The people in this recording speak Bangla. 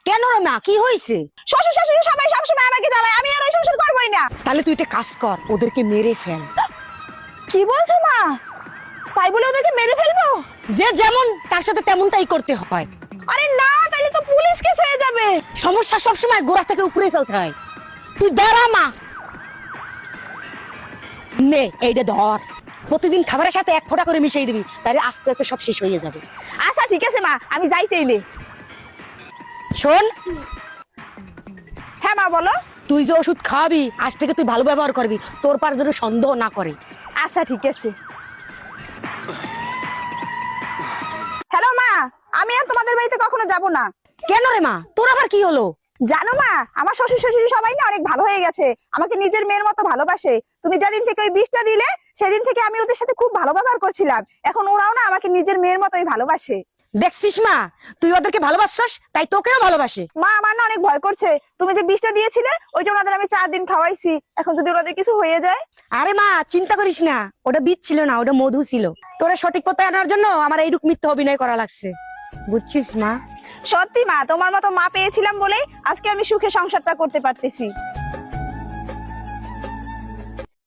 কেন রে মা, কি হয়েছে? শ্বশুর শাশুড়ি সবাই সবসময় আমাকে জ্বালায়, আমি আর ওই সংসার করবোই না। তাহলে তুই একটা কাজ কর, ওদেরকে মেরে ফেল। কি বলছো মা? তাই বলে ওদেরকে মেরে ফেলবো? যে যেমন তার সাথে তেমনটাই করতে হয়। আরে না, তাইলে তো পুলিশ কেস হয়ে যাবে। সমস্যা সবসময় গোড়া থেকে উপরে ফেলতে হয়। তুই দাঁড়া মা, নে এইটা ধর। প্রতিদিন খাবারের সাথে এক ফোঁটা করে মিশিয়ে দিবি, তাহলে আস্তে আস্তে সব শেষ হয়ে যাবে। আচ্ছা ঠিক আছে মা, আমি যাইতেইলে। শোন, হ্যাঁ মা বলো। তুই যে ওষুধ খাওয়াবি আজ থেকে তুই ভালো ব্যবহার করবি, তোর পার যেন সন্দেহ না করে। আচ্ছা ঠিক আছে। হ্যালো মা, আমি আর তোমাদের বাড়িতে কখনো যাব না। কেন রে মা, তোর আবার কি হলো? জানো মা, আমার শ্বশুর শাশুড়ি সবাই না অনেক ভালো হয়ে গেছে, আমাকে নিজের মেয়ের মতো ভালোবাসে। তুমি যেদিন থেকে ওই বিষটা দিলে সেদিন থেকে আমি ওদের সাথে খুব ভালো ব্যবহার করছিলাম, এখন ওরাও না আমাকে নিজের মেয়ের মতোই ভালোবাসে। দেখছিস মা, তুই ওদেরকে ভালোবাসছস তাই তোকেও ভালোবাসে। মা আমার না অনেক ভয় করছে, তুমি যে বিষটা দিয়েছিলে ওইটা ওনাদের আমি 4 দিন খাওয়াইছি, এখন যদি ওনাদের কিছু হয়ে যায়। আরে মা চিন্তা করিস না, ওটা বীজ ছিল না, ওটা মধু ছিল। তোরা সঠিক পথে আনার জন্য আমার এইরূপ মিথ্যা অভিনয় করা লাগছে, বুঝছিস মা? সত্যি মা, তোমার মতো মা পেয়েছিলাম বলেই আজকে আমি সুখে সংসারটা করতে পারতেছি।